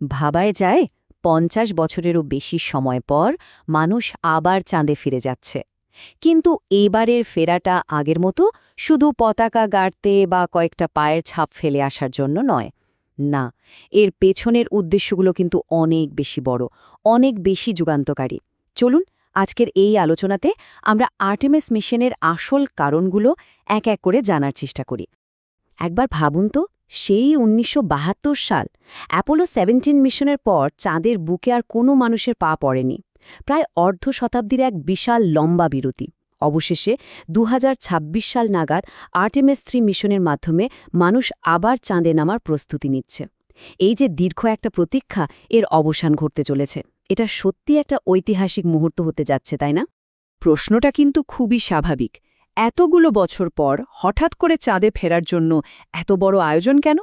ভাবায় যায় ৫০ বছরেরও বেশি সময় পর মানুষ আবার চাঁদে ফিরে যাচ্ছে। কিন্তু এবারের ফেরাটা আগের মতো শুধু পতাকা গাড়তে বা কয়েকটা পায়ের ছাপ ফেলে আসার জন্য নয়। না, এর পেছনের উদ্দেশ্যগুলো কিন্তু অনেক বেশি বড়, অনেক বেশি যুগান্তকারী। চলুন আজকের এই আলোচনাতে আমরা আর্টেমিস মিশনের আসল কারণগুলো এক এক করে জানার চেষ্টা করি। একবার ভাবুন তো, সেই ১৯৭২ সাল অ্যাপোলো 17 মিশনের পর চাঁদের বুকে আর কোনো মানুষের পা পড়েনি। প্রায় অর্ধ শতাব্দীর এক বিশাল লম্বা বিরতি। অবশেষে ২০২৬ সাল নাগাদ আর্টেমিস ৩ মিশনের মাধ্যমে মানুষ আবার চাঁদে নামার প্রস্তুতি নিচ্ছে। এই যে দীর্ঘ একটা প্রতীক্ষা, এর অবসান ঘটতে চলেছে। এটা সত্যি একটা ঐতিহাসিক মুহূর্ত হতে যাচ্ছে, তাই না? প্রশ্নটা কিন্তু খুবই স্বাভাবিক। এতগুলো বছর পর হঠাৎ করে চাঁদে ফেরার জন্য এত বড় আয়োজন কেন?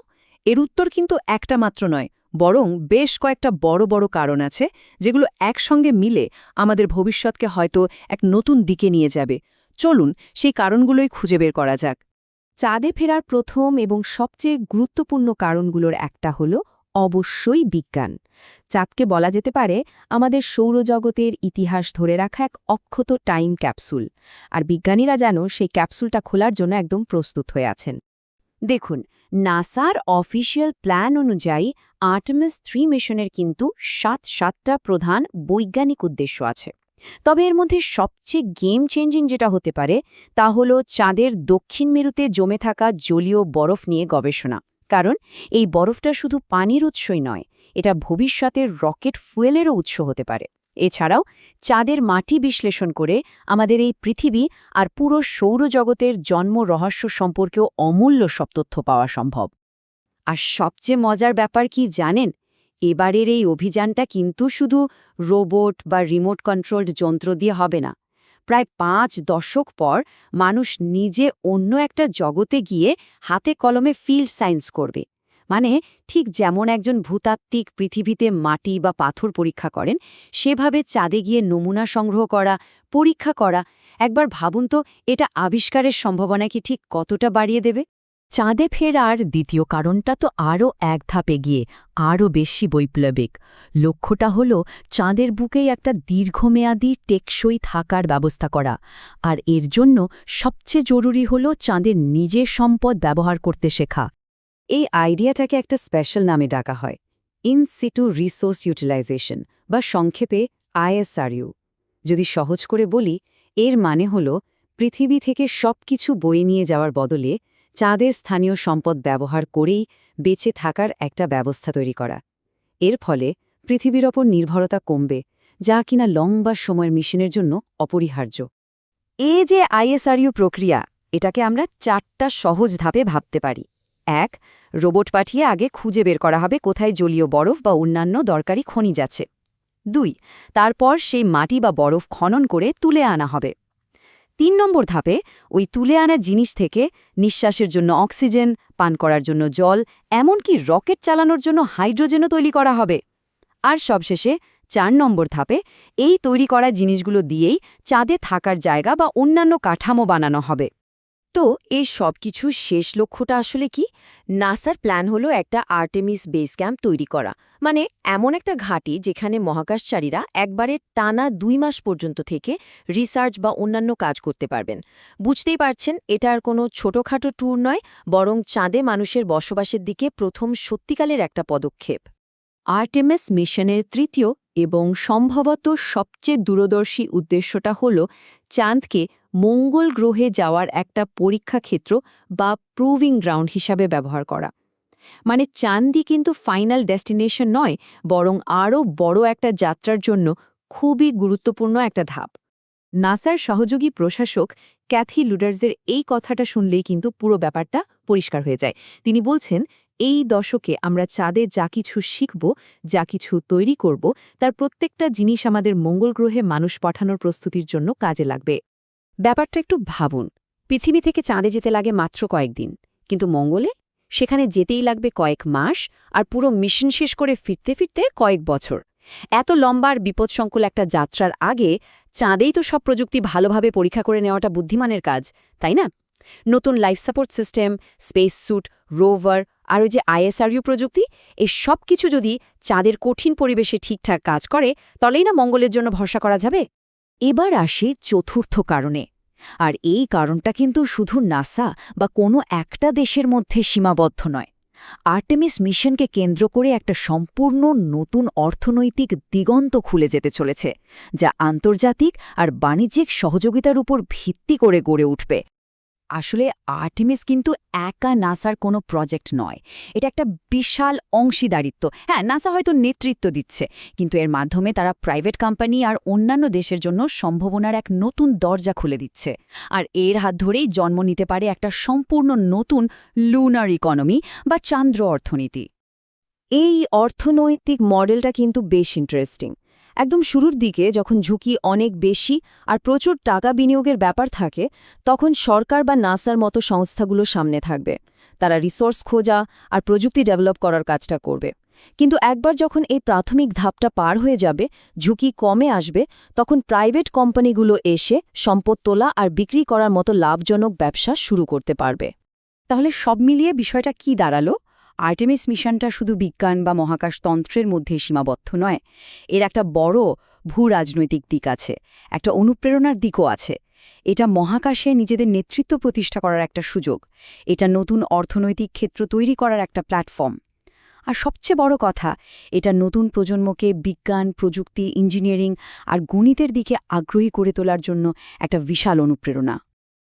এর উত্তর কিন্তু একটা মাত্র নয়, বরং বেশ কয়েকটা বড় বড় কারণ আছে, যেগুলো একসঙ্গে মিলে আমাদের ভবিষ্যৎকে হয়তো এক নতুন দিকে নিয়ে যাবে। চলুন সেই কারণগুলোই খুঁজে বের করা যাক। চাঁদে ফেরার প্রথম এবং সবচেয়ে গুরুত্বপূর্ণ কারণগুলোর একটা হল অবশ্যই বিজ্ঞান। চাঁদকে বলা যেতে পারে আমাদের সৌরজগতের ইতিহাস ধরে রাখা এক অক্ষত টাইম ক্যাপসুল। আর বিজ্ঞানীরা যেন সেই ক্যাপসুলটা খোলার জন্য একদম প্রস্তুত হয়ে আছেন। দেখুন, নাসার অফিসিয়াল প্ল্যান অনুযায়ী আর্টেমিস ৩ মিশনের কিন্তু ৭টা প্রধান বৈজ্ঞানিক উদ্দেশ্য আছে। তবে এর মধ্যে সবচেয়ে গেম চেঞ্জিং যেটা হতে পারে তা হল চাঁদের দক্ষিণ মেরুতে জমে থাকা জলীয় বরফ নিয়ে গবেষণা। কারণ এই বরফটা শুধু পানির উৎসই নয়, এটা ভবিষ্যতের রকেট ফুয়েলেরও উৎস হতে পারে। এছাড়াও চাঁদের মাটি বিশ্লেষণ করে আমাদের এই পৃথিবী আর পুরো সৌরজগতের জন্ম রহস্য সম্পর্কেও অমূল্য সব তথ্য পাওয়া সম্ভব। আর সবচেয়ে মজার ব্যাপার কি জানেন? এবারের এই অভিযানটা কিন্তু শুধু রোবট বা রিমোট কন্ট্রোলড যন্ত্র দিয়ে হবে না। প্রায় ৫ দশক পর মানুষ নিজে অন্য একটা জগতে গিয়ে হাতে কলমে ফিল্ড সায়েন্স করবে। মানে ঠিক যেমন একজন ভূতাত্ত্বিক পৃথিবীতে মাটি বা পাথর পরীক্ষা করেন, সেভাবে চাঁদে গিয়ে নমুনা সংগ্রহ করা, পরীক্ষা করা। একবার ভাবুন তো, এটা আবিষ্কারের সম্ভাবনা কি ঠিক কতটা বাড়িয়ে দেবে? চাঁদে ফেরার দ্বিতীয় কারণটা তো আরও এক ধাপ এগিয়ে, আরও বেশি বৈপ্লবিক। লক্ষ্যটা হল চাঁদের বুকেই একটা দীর্ঘমেয়াদী টেকসই থাকার ব্যবস্থা করা। আর এর জন্য সবচেয়ে জরুরি হল চাঁদের নিজের সম্পদ ব্যবহার করতে শেখা। এই আইডিয়াটাকে একটা স্পেশাল নামে ডাকা হয়, ইন সিটু রিসোর্স ইউটিলাইজেশন বা সংক্ষেপে ISRU। যদি সহজ করে বলি, এর মানে হল পৃথিবী থেকে সবকিছু বয়ে নিয়ে যাওয়ার বদলে চাঁদের স্থানীয় সম্পদ ব্যবহার করেই বেঁচে থাকার একটা ব্যবস্থা তৈরি করা। এর ফলে পৃথিবীর ওপর নির্ভরতা কমবে, যা কিনা লম্বা সময়ের মিশনের জন্য অপরিহার্য। এই যে ISRU প্রক্রিয়া, এটাকে আমরা 4টা সহজ ধাপে ভাবতে পারি। ১. রোবট পাঠিয়ে আগে খুঁজে বের করা হবে কোথায় জলীয় বরফ বা অন্যান্য দরকারি খনিজ আছে। ২. তারপর সেই মাটি বা বরফ খনন করে তুলে আনা হবে। ৩ নম্বর ধাপে ওই তুলে আনা জিনিস থেকে নিঃশ্বাসের জন্য অক্সিজেন, পান করার জন্য জল, এমনকি রকেট চালানোর জন্য হাইড্রোজেনও তৈরি করা হবে। আর সবশেষে ৪ নম্বর ধাপে এই তৈরি করা জিনিসগুলো দিয়েই চাঁদে থাকার জায়গা বা অন্যান্য কাঠামো বানানো হবে। তো এই সব কিছু শেষ লক্ষ্যটা আসলে কি? নাসার প্ল্যান হলো একটা আর্টেমিস বেস ক্যাম্প তৈরি করা, মানে এমন একটা ঘাঁটি যেখানে মহাকাশচারীরা একবারে টানা ২ মাস পর্যন্ত থেকে রিসার্চ বা অন্যান্য কাজ করতে পারবেন। বুঝতেই পারছেন, এটা আর কোনো ছোটখাটো ট্যুর নয়, বরং চাঁদে মানুষের বসবাসের দিকে প্রথম সত্যিকালের একটা পদক্ষেপ। আর্টেমিস মিশনের তৃতীয় এবং সম্ভবত সবচেয়ে দূরদর্শী উদ্দেশ্যটা হল চাঁদকে মঙ্গল গ্রহে যাওয়ার একটা পরীক্ষা ক্ষেত্র বা প্রুভিং গ্রাউন্ড হিসাবে ব্যবহার করা। মানে চাঁদই কিন্তু ফাইনাল ডেস্টিনেশন নয়, বরং আরও বড় একটা যাত্রার জন্য খুবই গুরুত্বপূর্ণ একটা ধাপ। নাসার সহযোগী প্রশাসক ক্যাথি লুডার্সের এই কথাটা শুনলেই কিন্তু পুরো ব্যাপারটা পরিষ্কার হয়ে যায়। তিনি বলছেন, এই দশকে আমরা চাঁদে যা কিছু শিখব, যা কিছু তৈরি করব, তার প্রত্যেকটা জিনিস আমাদের মঙ্গল গ্রহে মানুষ পাঠানোর প্রস্তুতির জন্য কাজে লাগবে। ব্যাপারটা একটু ভাবুন, পৃথিবী থেকে চাঁদে যেতে লাগে মাত্র কয়েকদিন, কিন্তু মঙ্গলে সেখানে যেতেই লাগবে কয়েক মাস, আর পুরো মিশন শেষ করে ফিরতে ফিরতে কয়েক বছর। এত লম্বা আর বিপদসংকুল একটা যাত্রার আগে চাঁদেই তো সব প্রযুক্তি ভালোভাবে পরীক্ষা করে নেওয়াটা বুদ্ধিমানের কাজ, তাই না? নতুন life support system, space suit, rover আর ওই যে ISRU প্রযুক্তি, এই সব কিছু যদি চাঁদের কঠিন পরিবেশে ঠিকঠাক কাজ করে, তবেই না মঙ্গলের জন্য ভরসা করা যাবে। এবার আসি চতুর্থ কারণে। আর এই কারণটা কিন্তু শুধু নাসা বা কোনো একটা দেশের মধ্যে সীমাবদ্ধ নয়। আর্টেমিস মিশনকে কেন্দ্র করে একটা সম্পূর্ণ নতুন অর্থনৈতিক দিগন্ত খুলে যেতে চলেছে, যা আন্তর্জাতিক আর বাণিজ্যিক সহযোগিতার উপর ভিত্তি করে গড়ে উঠবে। আসলে আর্টেমিস কিন্তু একা নাসার কোনো প্রজেক্ট নয়, এটা একটা বিশাল অংশীদারিত্ব। হ্যাঁ, নাসা হয়তো নেতৃত্ব দিচ্ছে, কিন্তু এর মাধ্যমে তারা প্রাইভেট কোম্পানি আর অন্যান্য দেশের জন্য সম্ভাবনার এক নতুন দরজা খুলে দিচ্ছে। আর এর হাত ধরেই জন্ম নিতে পারে একটা সম্পূর্ণ নতুন লুনার ইকোনমি বা চান্দ্র অর্থনীতি। এই অর্থনৈতিক মডেলটা কিন্তু বেশ ইন্টারেস্টিং। একদম শুরুর দিকে যখন ঝুঁকি অনেক বেশি আর প্রচুর টাকা বিনিয়োগের ব্যাপার থাকে, তখন সরকার বা নাসার মতো সংস্থাগুলো সামনে থাকবে। তারা রিসোর্স খোঁজা আর প্রযুক্তি ডেভেলপ করার কাজটা করবে। কিন্তু একবার যখন এই প্রাথমিক ধাপটা পার হয়ে যাবে, ঝুঁকি কমে আসবে, তখন প্রাইভেট কোম্পানিগুলো এসে সম্পদ তোলা আর বিক্রি করার মতো লাভজনক ব্যবসা শুরু করতে পারবে। তাহলে সব মিলিয়ে বিষয়টা কি দাঁড়ালো? আর্টেমিস মিশনটা শুধু বিজ্ঞান বা মহাকাশতন্ত্রের মধ্যে সীমাবদ্ধ নয়, এর একটা বড় ভূ-রাজনৈতিক দিক আছে, একটা অনুপ্রেরণার দিকও আছে। এটা মহাকাশে নিজেদের নেতৃত্ব প্রতিষ্ঠা করার একটা সুযোগ, এটা নতুন অর্থনৈতিক ক্ষেত্র তৈরি করার একটা প্ল্যাটফর্ম। আর সবচেয়ে বড় কথা, এটা নতুন প্রজন্মকে বিজ্ঞান, প্রযুক্তি, ইঞ্জিনিয়ারিং আর গণিতের দিকে আগ্রহী করে তোলার জন্য একটা বিশাল অনুপ্রেরণা।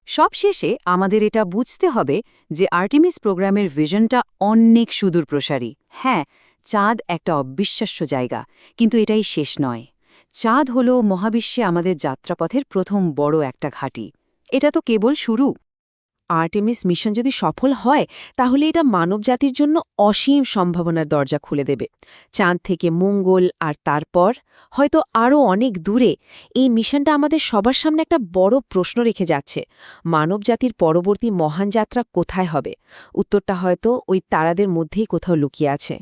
সবশেষে আমাদের এটা বুঝতে হবে যে আর্টেমিস প্রোগ্রামের ভিশনটা অনেক সুদূরপ্রসারী। হ্যাঁ, চাঁদ একটা অবিশ্বাস্য জায়গা, কিন্তু এটাই শেষ নয়। চাঁদ হল মহাবিশ্বে আমাদের যাত্রাপথের প্রথম বড় একটা ঘাঁটি। এটা তো কেবল শুরু। আর্টেমিস মিশন যদি সফল হয়, তাহলে এটা মানবজাতির জন্য অসীম সম্ভাবনার দরজা খুলে দেবে। চাঁদ থেকে মঙ্গল, আর তারপর হয়তো আরও অনেক দূরে। এই মিশনটা আমাদের সবার সামনে একটা বড় প্রশ্ন রেখে যাচ্ছে, মানবজাতির পরবর্তী মহান যাত্রা কোথায় হবে? উত্তরটা হয়তো ওই তারাদের মধ্যেই কোথাও লুকিয়ে আছে।